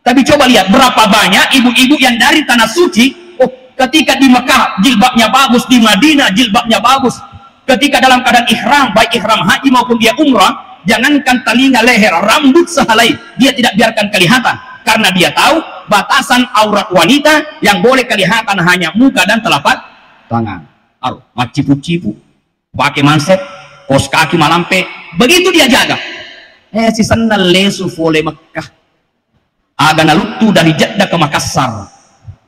Tapi coba lihat berapa banyak ibu-ibu yang dari tanah suci, oh, ketika di Mekah jilbabnya bagus, di Madinah jilbabnya bagus, ketika dalam keadaan ihram, baik ihram haji maupun dia umrah, jangankan telinga, leher, rambut sehelai dia tidak biarkan kelihatan, karena dia tahu batasan aurat wanita yang boleh kelihatan hanya muka dan telapak tangan. Aduh, cipu-cipu, pakai manset, kos kaki malampe, begitu dia jaga. Si sana lesu fole Mekah, agak nalutu dari Jeddah ke Makassar,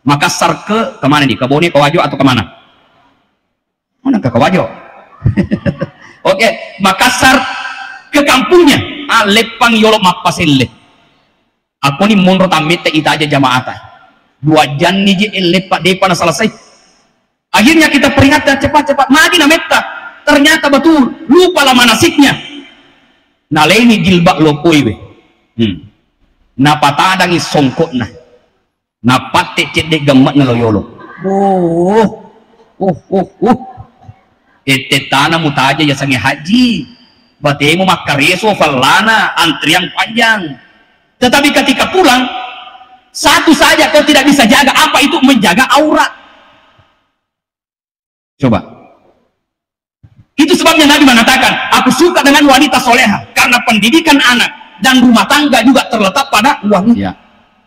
Makassar ke kemana nih? Ke Bone, ke Wajo atau kemana? Mana ke Wajo? Oke, Makassar ke kampungnya Alepang yolok mapaselle. Aku nih menurut amete ita aja jamaata 2 jam nih je lepak depan selesai. Akhirnya kita peringatkan cepat-cepat mati nameta, ternyata betul lupa lah manasiknya. Naleni jilbab lokoi we. Napatadangi songkot nah napate cedek gemat naloyolo. Ete tanah mutaja ya sange haji batemu makareso falana antrian panjang, tetapi ketika pulang satu saja kau tidak bisa jaga, apa itu? Menjaga aurat. Coba, itu sebabnya Nabi mengatakan aku suka dengan wanita soleha, karena pendidikan anak dan rumah tangga juga terletak pada wanita. Ya.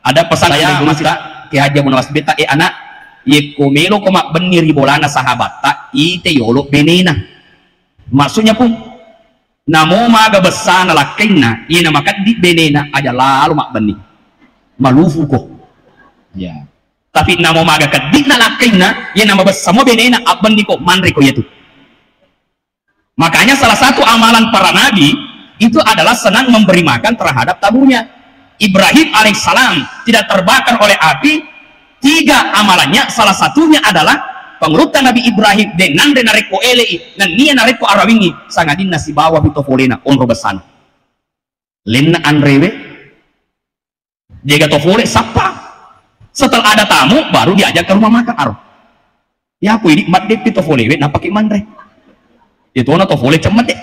Ada pesan saya masih Ki Haji Munawas beta anak ye komelo komak benir bolana sahabat tak ite yolo benena, maksudnya pun namo maga besana lakena ina makat di benena aja lalu mak benih malufu ko ya, tapi namo maga kadikna lakena ina nama besama benena abandi ko manri ko yaitu. Makanya salah satu amalan para nabi itu adalah senang memberi makan terhadap tamunya. Ibrahim alaihissalam tidak terbakar oleh api, 3 amalannya, salah satunya adalah pengurutan Nabi Ibrahim dengan nareko elei dan nia nareko arawingi sangadin nasi bawah bitofolena onro besan lena andrewe jaga tofole sapa setelah ada tamu baru diajak ke rumah makan aro ya aku ini mat dep tofole we napake mandre itu na tofole cemet deh.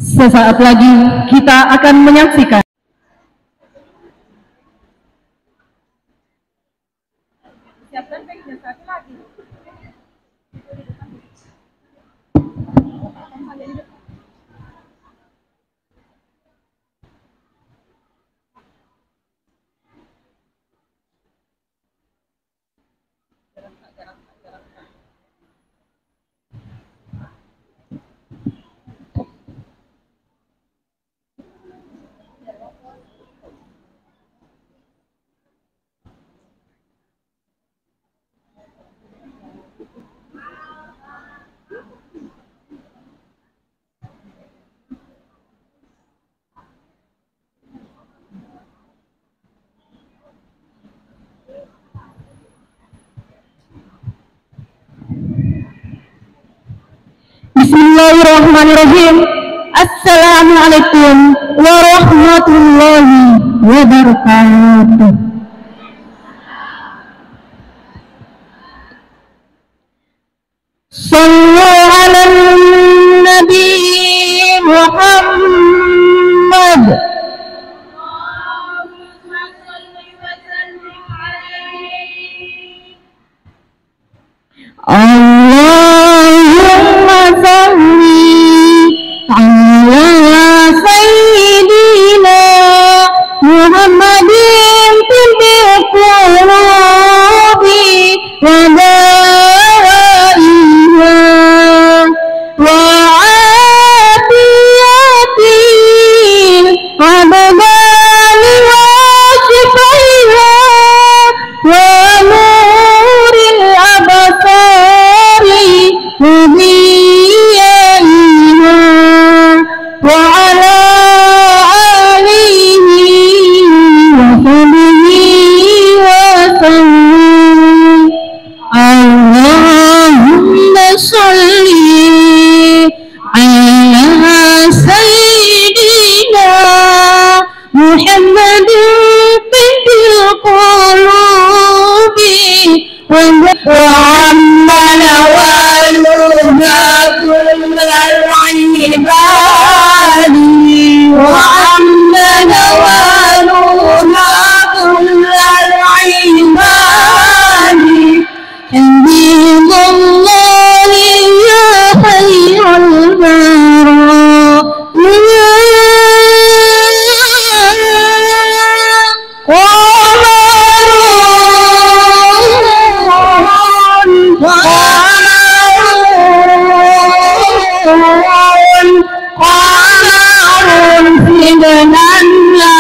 Sesaat lagi kita akan menyaksikan Bismillahirrahmanirrahim. Assalamualaikum warahmatullahi wabarakatuh. Sallu ala Nabi Muhammad. Allahumma salli ala Sayyidina Muhammadin tibbil qulubi wa dawaiha wa afiyatin abdani wa shifaiha wa nuril abasari wa diyaiha wa ala alihi wa sahbihi wa sallam. Allahumma salli ala Sayyidina Muhammadin tibbil qulubi wa ammana wa nurna kullal ibadi wa ammana wa nurna kullal ibadi Alhamdulillahi ya khairul bara qamarun sidnanna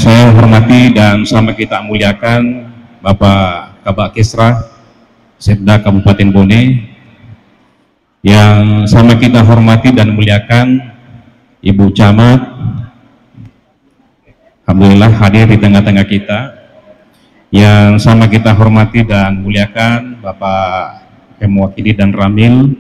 Yang saya hormati dan sama kita muliakan Bapak Kabak Kesra Setda Kabupaten Bone, yang sama kita hormati dan muliakan Ibu Camat, alhamdulillah hadir di tengah-tengah kita. Yang sama kita hormati dan muliakan Bapak Mewakili dan Ramil,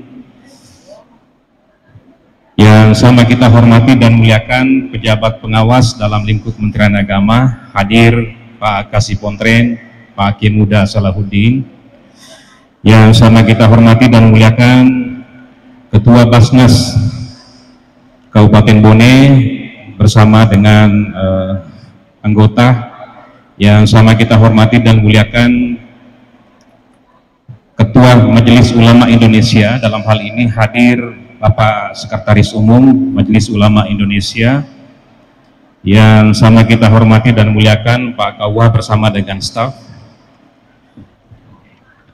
yang sama kita hormati dan muliakan pejabat pengawas dalam lingkup Kementerian Agama, hadir Pak Kasih Pontren, Pak Hakim Muda Salahuddin. Yang sama kita hormati dan muliakan Ketua Basnas Kabupaten Bone bersama dengan anggota. Yang sama kita hormati dan muliakan Ketua Majelis Ulama Indonesia, dalam hal ini hadir Bapak Sekretaris Umum Majelis Ulama Indonesia. Yang sama kita hormati dan muliakan Pak Kawah bersama dengan staf.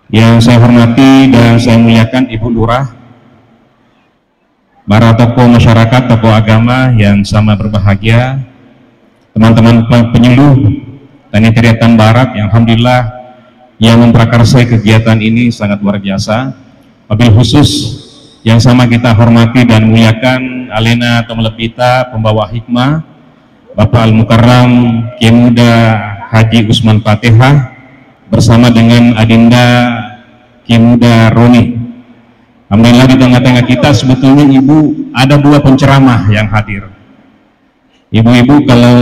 Yang saya hormati dan saya muliakan Ibu Lurah, para tokoh masyarakat, tokoh agama yang sama berbahagia, teman-teman penyuluh Tanitariatan Barat yang alhamdulillah yang memprakarsai kegiatan ini sangat luar biasa. Wabil khusus yang sama kita hormati dan muliakan Alena Tomelepita, pembawa hikmah, Bapak Al-Mukarram Kiai Muda Haji Usman Fatihah bersama dengan Adinda Kiai Muda Roni. Alhamdulillah di tengah-tengah kita sebetulnya Ibu ada 2 penceramah yang hadir. Ibu-ibu kalau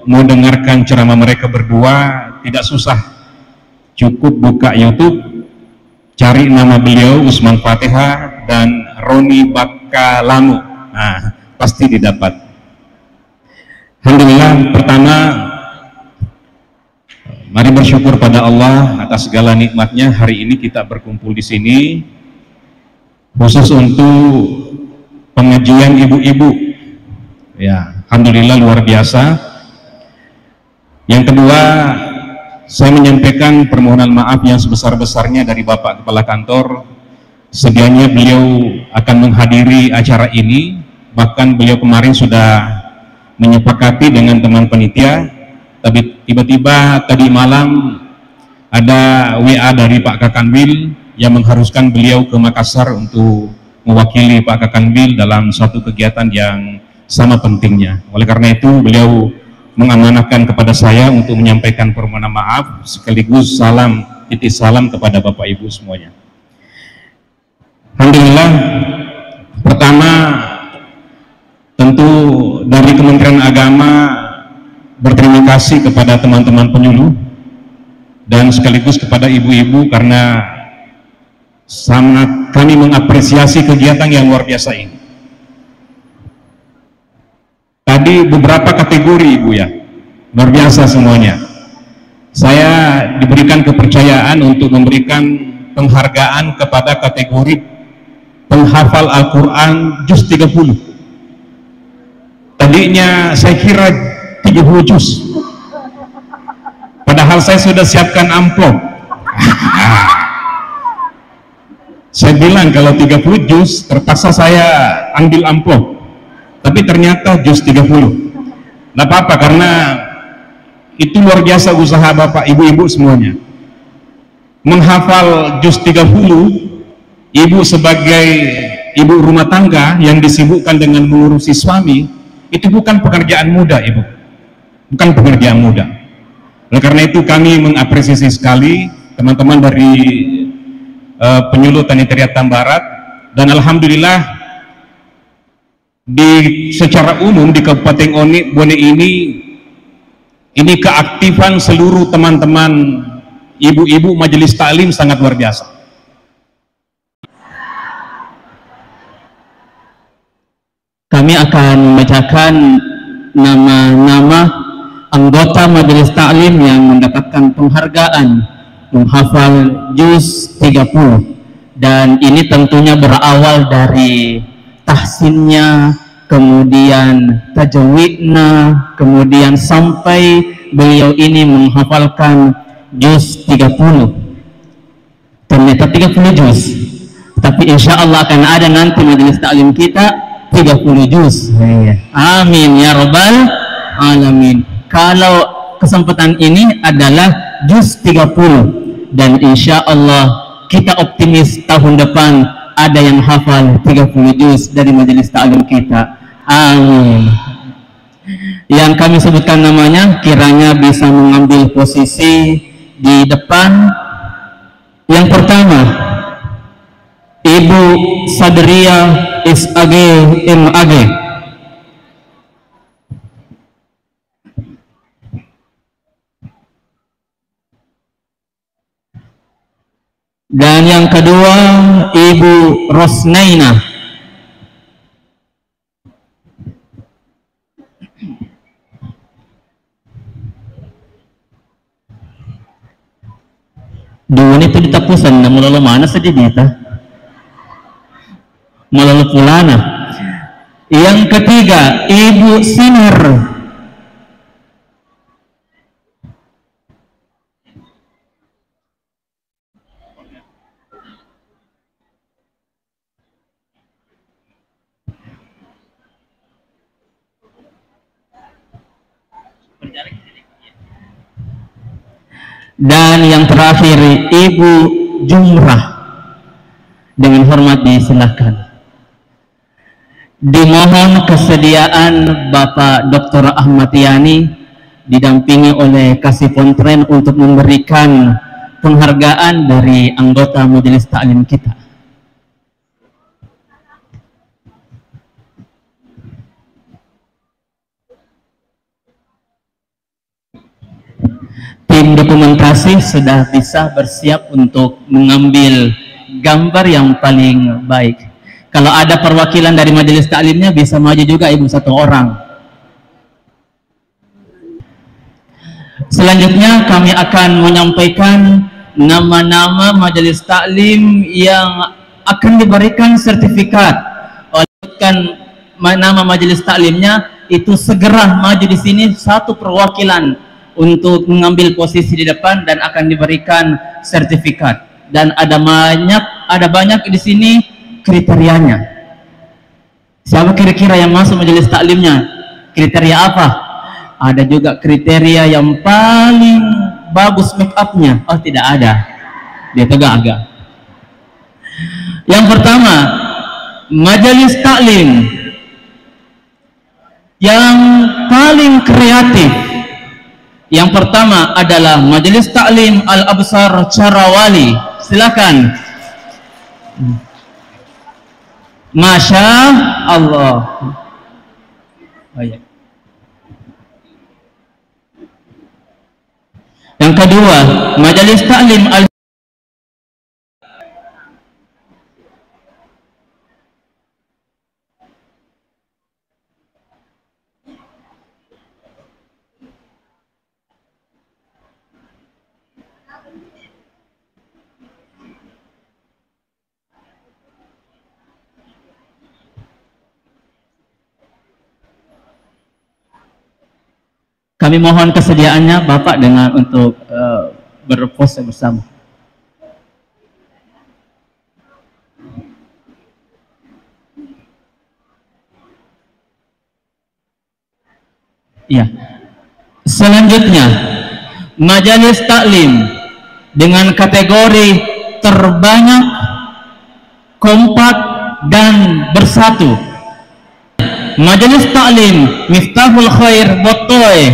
mau dengarkan ceramah mereka berdua tidak susah, cukup buka YouTube, cari nama beliau Usman Fatihah dan Roni Bakalamu, nah pasti didapat. Alhamdulillah, pertama mari bersyukur pada Allah atas segala nikmatnya. Hari ini kita berkumpul di sini khusus untuk pengajian ibu-ibu, ya alhamdulillah luar biasa. Yang kedua, saya menyampaikan permohonan maaf yang sebesar-besarnya dari Bapak Kepala Kantor. Sedianya beliau akan menghadiri acara ini, bahkan beliau kemarin sudah menyepakati dengan teman panitia, tapi tiba-tiba tadi malam ada WA dari Pak Kakanwil yang mengharuskan beliau ke Makassar untuk mewakili Pak Kakanwil dalam suatu kegiatan yang sama pentingnya. Oleh karena itu beliau mengamanahkan kepada saya untuk menyampaikan permohonan maaf sekaligus salam, titip salam kepada Bapak Ibu semuanya. Alhamdulillah, pertama tentu dari Kementerian Agama berterima kasih kepada teman-teman penyuluh dan sekaligus kepada ibu-ibu karena sangat kami mengapresiasi kegiatan yang luar biasa ini. Tadi beberapa kategori Ibu ya, luar biasa semuanya. Saya diberikan kepercayaan untuk memberikan penghargaan kepada kategori penghafal Al-Quran juz 30. Tadinya saya kira 30 juz, padahal saya sudah siapkan amplop. Saya bilang kalau 30 juz terpaksa saya ambil amplop, tapi ternyata juz 30. Nggak apa-apa karena itu luar biasa usaha Bapak Ibu-ibu semuanya. Menghafal juz 30, Ibu sebagai ibu rumah tangga yang disibukkan dengan mengurusi suami, itu bukan pekerjaan mudah Ibu, bukan pekerjaan mudah. Oleh karena itu kami mengapresiasi sekali teman-teman dari penyuluh Tanitariatan Barat, dan alhamdulillah secara umum di Kabupaten Bone ini keaktifan seluruh teman-teman ibu-ibu majelis taklim sangat luar biasa. Kami akan membacakan nama-nama anggota majelis taklim yang mendapatkan penghargaan menghafal juz 30, dan ini tentunya berawal dari tahsinnya, kemudian tajwidnya, kemudian sampai beliau ini menghafalkan juz 30. Ternyata 30 juz, tapi insya Allah akan ada nanti majelis taklim kita 30 juz. Amin ya rabbal alamin. kalau kesempatan ini adalah juz 30, dan insya Allah kita optimis tahun depan ada yang hafal 30 juz dari majelis ta'lim kita. Amin. Yang kami sebutkan namanya kiranya bisa mengambil posisi di depan. Yang pertama, Ibu Sadria SAG MAG. Dan yang kedua, Ibu Rosnaina. Dua itu ditapusan na mulalo mana saja dita. Mulalo pulana. Yang ketiga, Ibu Sinar. Dan yang terakhir, Ibu Jumrah. Dengan hormat disilakan. Dimohon kesediaan Bapak Dr. Ahmad Yani didampingi oleh Kasih Pontren untuk memberikan penghargaan dari anggota majelis taklim kita. Tim dokumentasi sudah bisa bersiap untuk mengambil gambar yang paling baik. Kalau ada perwakilan dari majelis taklimnya bisa maju juga Ibu satu orang. Selanjutnya kami akan menyampaikan nama-nama majelis taklim yang akan diberikan sertifikat. Olehkan nama majelis taklimnya itu segera maju di sini satu perwakilan untuk mengambil posisi di depan dan akan diberikan sertifikat. Dan ada banyak di sini kriterianya. Siapa kira-kira yang masuk majelis taklimnya? Kriteria apa? Ada juga kriteria yang paling bagus make upnya. Oh, tidak ada. Dia tegak-agak. Yang pertama, majelis taklim yang paling kreatif. Yang pertama adalah Majelis Taklim Al-Absar Carawali. Silakan. Masya Allah. Oh, ya. Yang kedua, Majelis Taklim Al Kami mohon kesediaannya Bapak dengan untuk berpose bersama. Ya. Selanjutnya, majelis taklim dengan kategori terbanyak, kompak dan bersatu. Majelis taklim Miftahul Khair Botoy.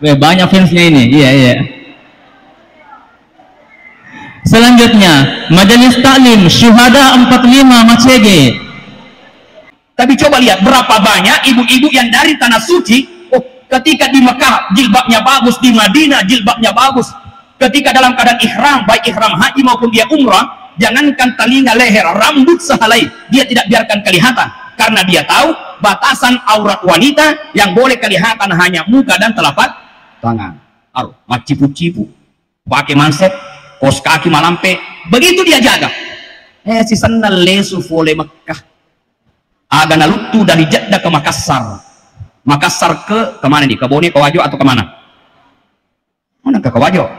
Banyak fansnya ini. Iya. Selanjutnya, majelis taklim Syuhada 45 Macege. Tapi coba lihat berapa banyak ibu-ibu yang dari tanah suci, ketika di Mekah jilbabnya bagus, di Madinah jilbabnya bagus. Ketika dalam keadaan ihram, baik ihram haji maupun dia umrah, jangankan telinga, leher, rambut sehelai dia tidak biarkan kelihatan, karena dia tahu batasan aurat wanita yang boleh kelihatan hanya muka dan telapak tangan. Macipu-cipu, pakai manset, kos kaki malampe, begitu dia jaga. Si sandal lesu fole Mekah. Aga nalutu dari Jeddah ke Makassar. Makassar ke mana nih? Ke Bone, ke Wajo atau ke mana? Mana ke Wajo?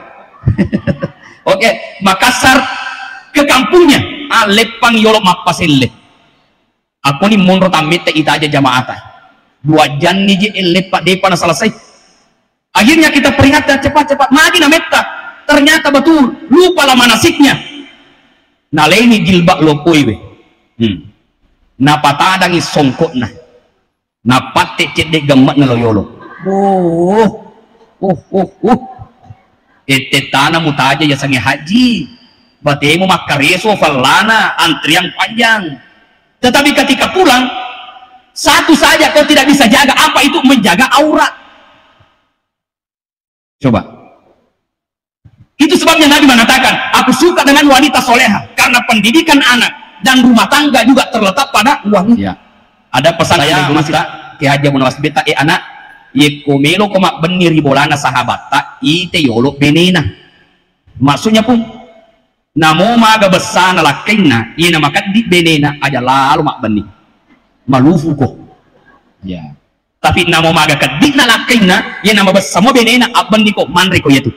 Oke, Makassar ke kampungnya. Lepang yolok mapasille. Aku ni munro tamite ita aja jamaata. 2 jam nih lepak depan selesai. Akhirnya kita peringatkan cepat-cepat magi na metta. Ternyata betul lupa lah manasiknya. Nah ini jilbab lopoi we. Na patadangi songkot na. Na patek cedek gemat na loyolo. Ete tanah mutaja ya sange haji. Batemu makareso falana antrian panjang. Tetapi ketika pulang, satu saja kau tidak bisa jaga. Apa itu? Menjaga aurat. Coba. Itu sebabnya Nabi mengatakan, aku suka dengan wanita soleha karena pendidikan anak dan rumah tangga juga terletak pada wanita. Ya. Ada pesan saya masih ke Haji Munawas beta anak, ye komelo koma benir ribolana sahabat tak ite yolo benena. Maksudnya pun namo maga besana lakena ina makat di benena aja lalu mak beni malufu ko ya tapi namo maga kadikna lakena ina nama besama benena abeni ko manre ko yaitu.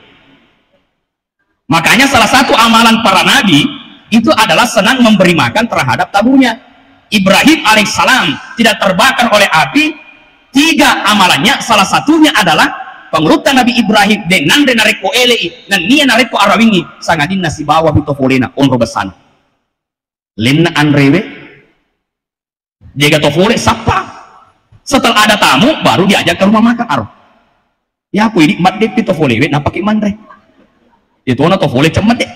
Makanya salah satu amalan para nabi itu adalah senang memberi makan terhadap tamunya. Ibrahim alaihissalam tidak terbakar oleh api. 3 amalannya, salah satunya adalah pengurutan Nabi Ibrahim dengan renareko elei dan nia nareko arawingi sangadin nasi bawah bitofolena onro besana lena andrewe jaga tofole sapa setelah ada tamu baru diajak ke rumah makan aro ya aku ini mat de bitofolewe na pakai mandre itu na tofole cemet deh